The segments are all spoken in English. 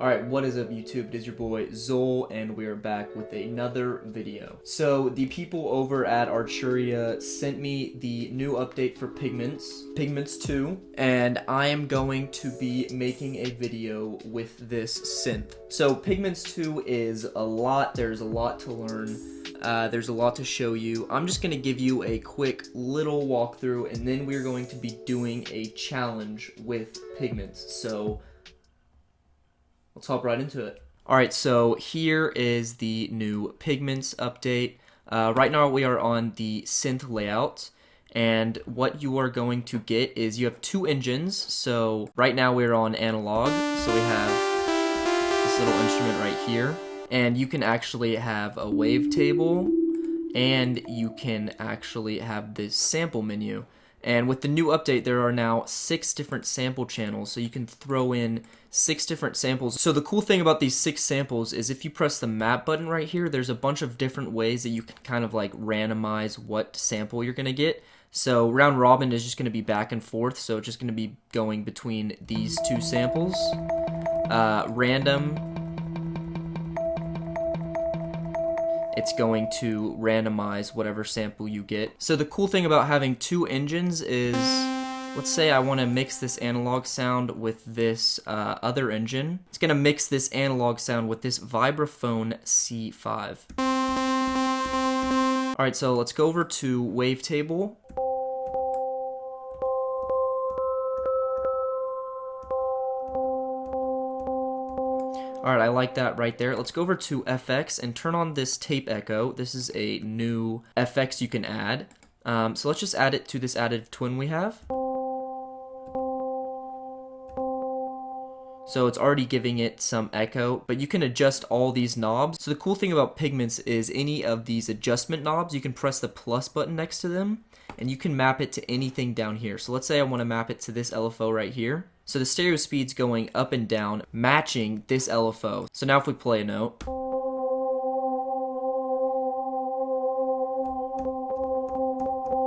Alright, what is up YouTube? It is your boy Zol, and we are back with another video. So, the people over at Arturia sent me the new update for Pigments, Pigments 2, and I am going to be making a video with this synth. So, Pigments 2 is a lot, there's a lot to learn. There's a lot to show you. I'm just going to give you a quick little walkthrough, and then we're going to be doing a challenge with Pigments. So, let's hop right into it. Alright, so here is the new Pigments update. Right now we are on the synth layout, and what you are going to get is you have two engines. So right now we're on analog, so we have this little instrument right here, and you can actually have a wavetable, and you can actually have this sample menu. And with the new update, there are now 6 different sample channels, so you can throw in 6 different samples. So the cool thing about these 6 samples is if you press the map button right here, there's a bunch of different ways that you can kind of like randomize what sample you're going to get. So round robin is just going to be back and forth, so it's just going to be going between these 2 samples. Random, it's going to randomize whatever sample you get. So the cool thing about having 2 engines is, let's say I want to mix this analog sound with this other engine. It's going to mix this analog sound with this vibraphone C5. Alright, so let's go over to wavetable. Alright, I like that right there. Let's go over to FX and turn on this tape echo. This is a new FX you can add. So let's just add it to this additive twin we have. So it's already giving it some echo, but you can adjust all these knobs. So the cool thing about Pigments is any of these adjustment knobs, you can press the plus button next to them, and you can map it to anything down here. So let's say I want to map it to this LFO right here. So the stereo speed's going up and down, matching this LFO. So now if we play a note,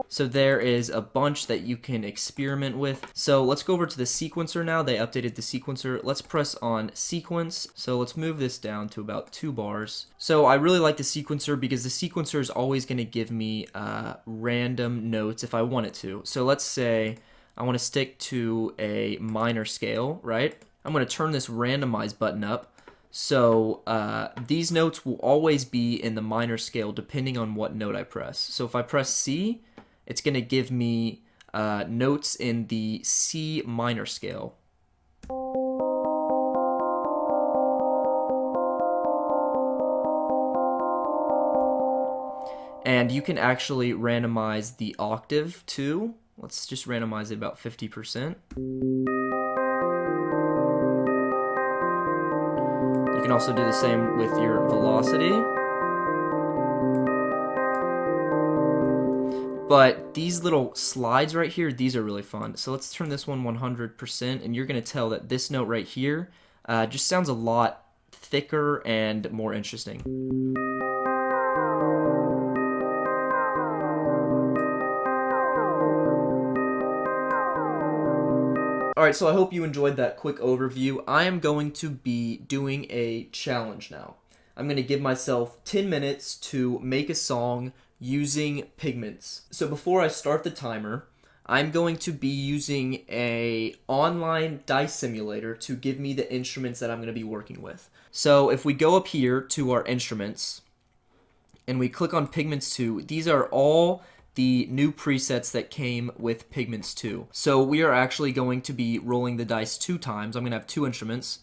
so there is a bunch that you can experiment with. So let's go over to the sequencer now. They updated the sequencer. Let's press on sequence. So let's move this down to about 2 bars. So I really like the sequencer because the sequencer is always going to give me random notes if I want it to. So let's say I want to stick to a minor scale, right? I'm going to turn this randomize button up. So these notes will always be in the minor scale depending on what note I press. So if I press C, it's going to give me notes in the C minor scale. And you can actually randomize the octave too. Let's just randomize it about 50%. You can also do the same with your velocity. But these little slides right here, these are really fun. So let's turn this one 100%, and you're going to tell that this note right here just sounds a lot thicker and more interesting. Alright, so I hope you enjoyed that quick overview. I am going to be doing a challenge now. I'm going to give myself 10 minutes to make a song using Pigments. So before I start the timer, I'm going to be using an online dice simulator to give me the instruments that I'm going to be working with. So if we go up here to our instruments, and we click on Pigments 2, these are all the new presets that came with Pigments 2. So we are actually going to be rolling the dice 2 times. I'm going to have 2 instruments.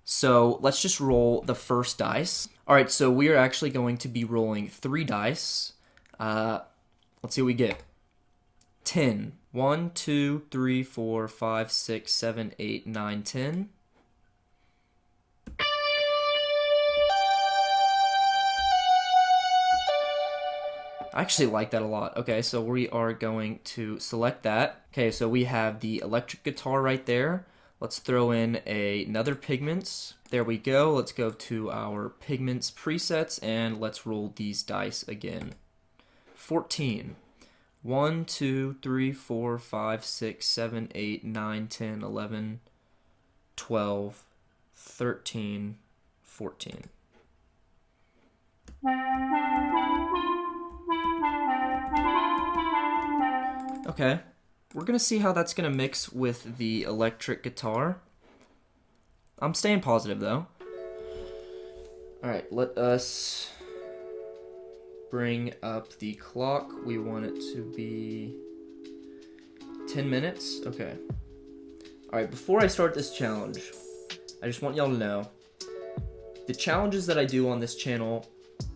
So let's just roll the first dice. Alright, so we are actually going to be rolling 3 dice. Let's see what we get. 10. 1, 2, 3, 4, 5, 6, 7, 8, 9, 10. I actually like that a lot. Okay, so we are going to select that. Okay, so we have the electric guitar right there. Let's throw in another Pigments. There we go. Let's go to our Pigments presets and let's roll these dice again. 14. 1, 2, 3, 4, 5, 6, 7, 8, 9, 10, 11, 12, 13, 14. Okay, we're gonna see how that's gonna mix with the electric guitar. I'm staying positive though. Alright, let us bring up the clock. We want it to be 10 minutes. Okay. Alright, before I start this challenge, I just want y'all to know, the challenges that I do on this channel,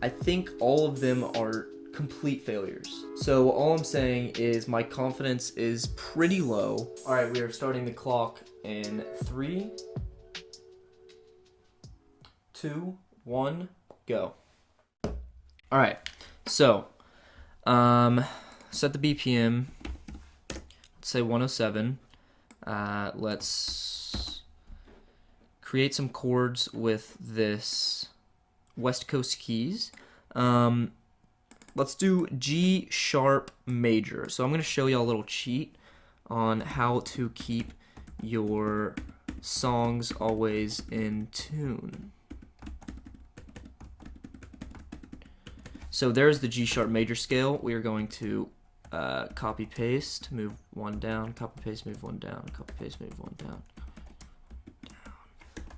I think all of them are complete failures. So all I'm saying is my confidence is pretty low. Alright, we are starting the clock in 3, 2, 1, go. Alright, so, set the BPM, let's say 107. Let's create some chords with this West Coast keys. Let's do G sharp major. So I'm going to show you a little cheat on how to keep your songs always in tune. So there's the G sharp major scale. We are going to copy paste, move one down, copy paste, move one down, copy paste, move one down.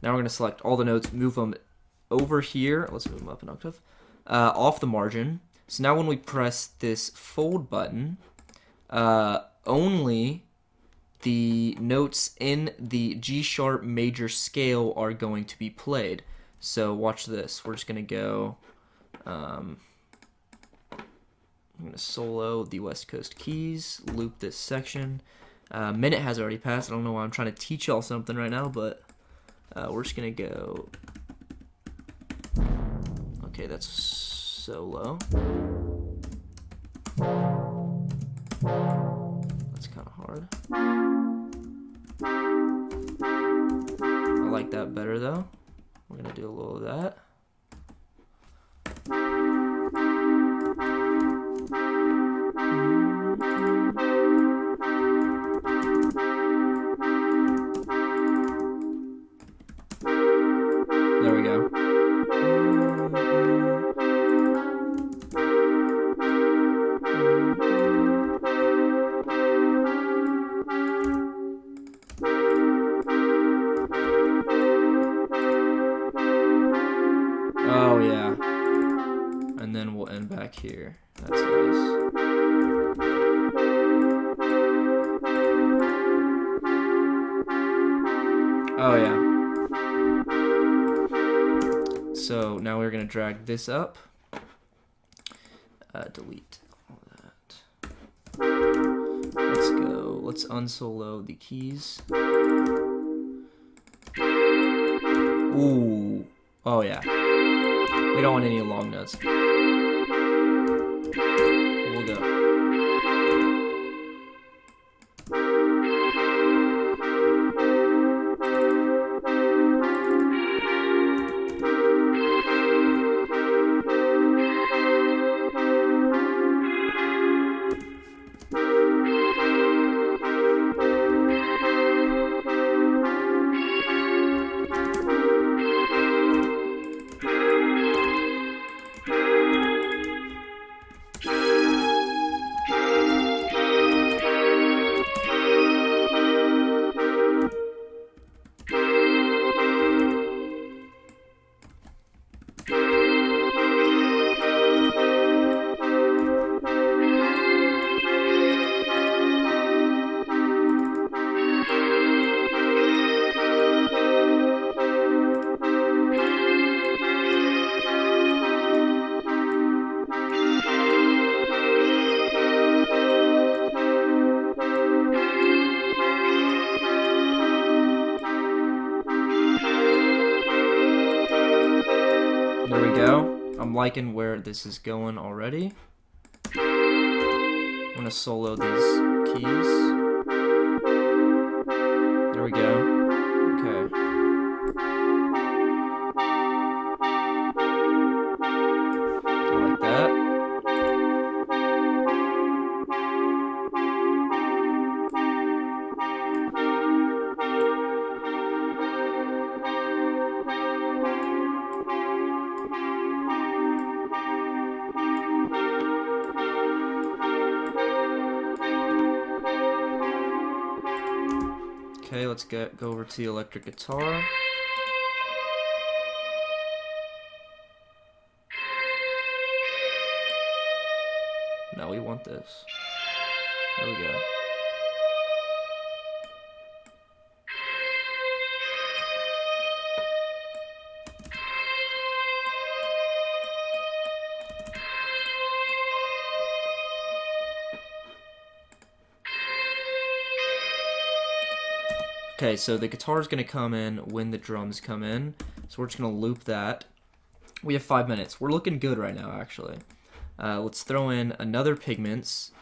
Now we're going to select all the notes, move them over here. Let's move them up an octave. Off the margin. So now when we press this fold button, only the notes in the G sharp major scale are going to be played. So watch this. We're just going to go, I'm going to solo the West Coast keys, loop this section. Minute has already passed. I don't know why I'm trying to teach y'all something right now, but we're just going to go. Okay, that's so low. That's kind of hard. I like that better though. We're going to do a little of that. There we go. Oh yeah. And then we'll end back here. That's nice. Oh yeah. So now we're gonna drag this up. Delete all that. Let's go. Let's unsolo the keys. Ooh. Oh yeah. We don't want any long notes. We'll go. There we go. I'm liking where this is going already. I'm gonna solo these keys. There we go. Okay. I like that. Okay, let's go over to the electric guitar. No, we want this. There we go. Okay, so the guitar is going to come in when the drums come in. So we're just going to loop that. We have 5 minutes. We're looking good right now, actually. Let's throw in another Pigments.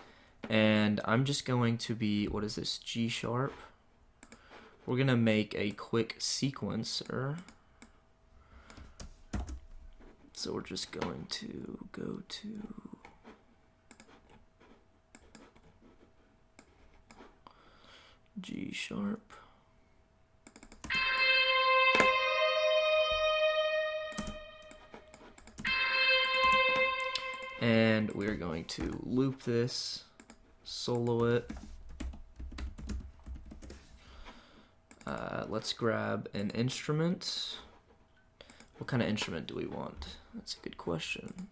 And I'm just going to be, what is this, G sharp? We're going to make a quick sequencer. So we're just going to go to G sharp. And we're going to loop this, solo it. Let's grab an instrument. What kind of instrument do we want? That's a good question.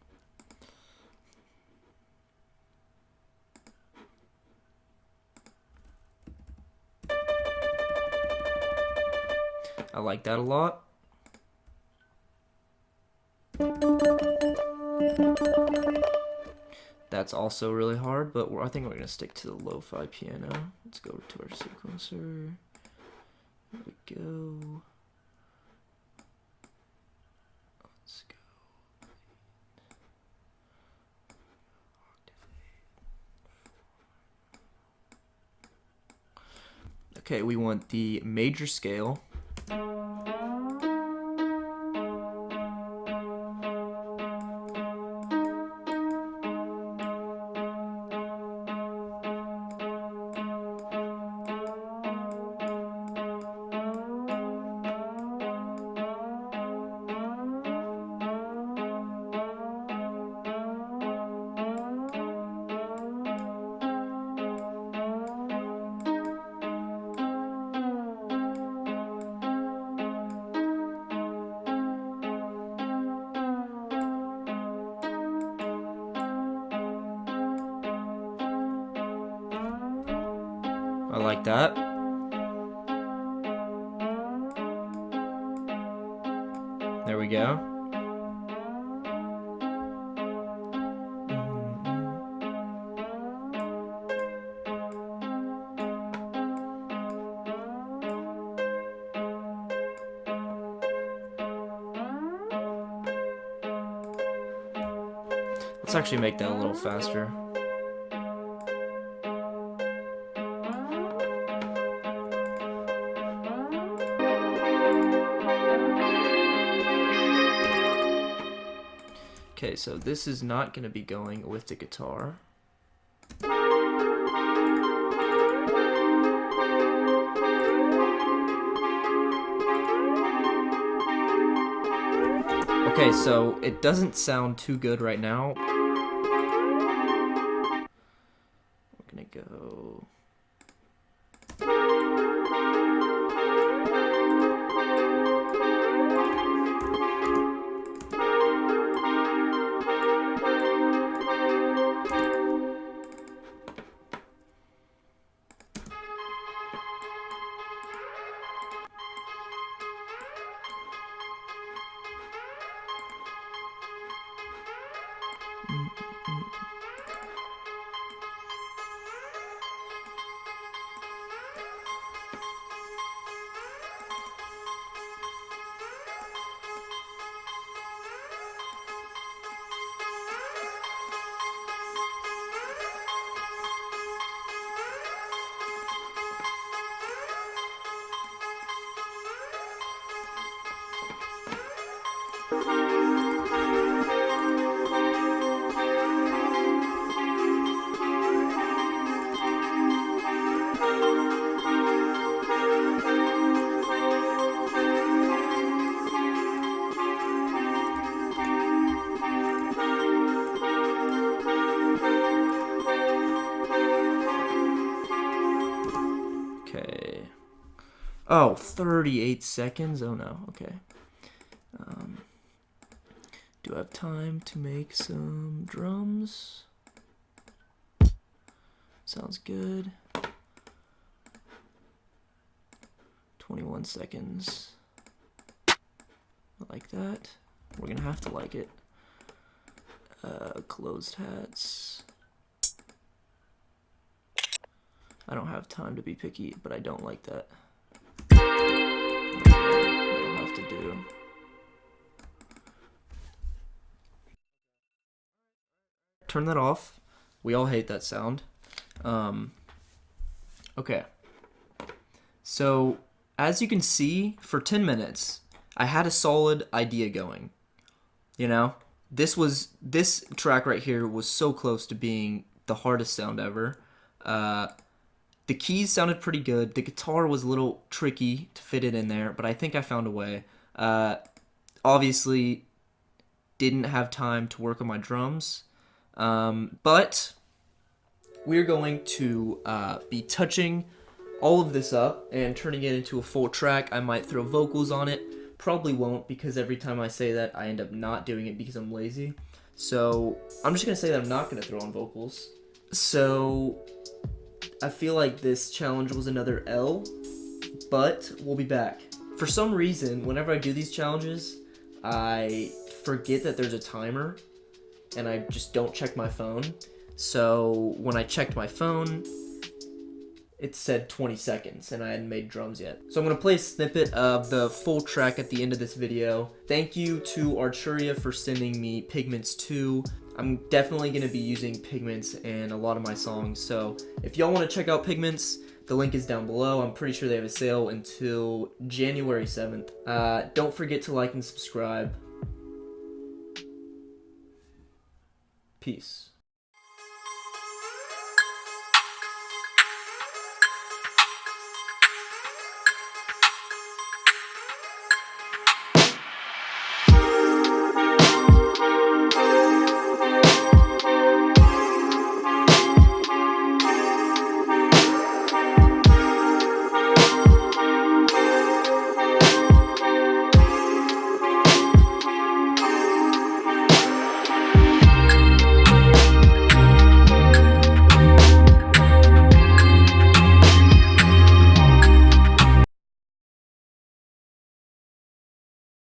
I like that a lot. That's also really hard, but I think we're going to stick to the lo-fi piano. Let's go to our sequencer. There we go. Let's go. Okay, we want the major scale. I like that. There we go. Let's actually make that a little faster. Okay, so this is not going to be going with the guitar. Okay, so it doesn't sound too good right now. We're going to go... Oh, 38 seconds? Oh no, okay. Do I have time to make some drums? Sounds good. 21 seconds. I like that. We're gonna have to like it. Closed hats. I don't have time to be picky, but I don't like that. That'll have to do. Turn that off. We all hate that sound. Okay. So, as you can see, for 10 minutes, I had a solid idea going. You know? This track right here was so close to being the hardest sound ever. The keys sounded pretty good. The guitar was a little tricky to fit it in there, but I think I found a way. Obviously, didn't have time to work on my drums, but we're going to be touching all of this up and turning it into a full track. I might throw vocals on it. Probably won't, because every time I say that, I end up not doing it because I'm lazy. So I'm just going to say that I'm not going to throw on vocals. So I feel like this challenge was another L, but we'll be back. For some reason, whenever I do these challenges, I forget that there's a timer, and I just don't check my phone. So when I checked my phone, it said 20 seconds, and I hadn't made drums yet. So I'm going to play a snippet of the full track at the end of this video. Thank you to Arturia for sending me Pigments 2. I'm definitely going to be using Pigments in a lot of my songs, so if y'all want to check out Pigments, the link is down below. I'm pretty sure they have a sale until January 7th. Don't forget to like and subscribe. Peace.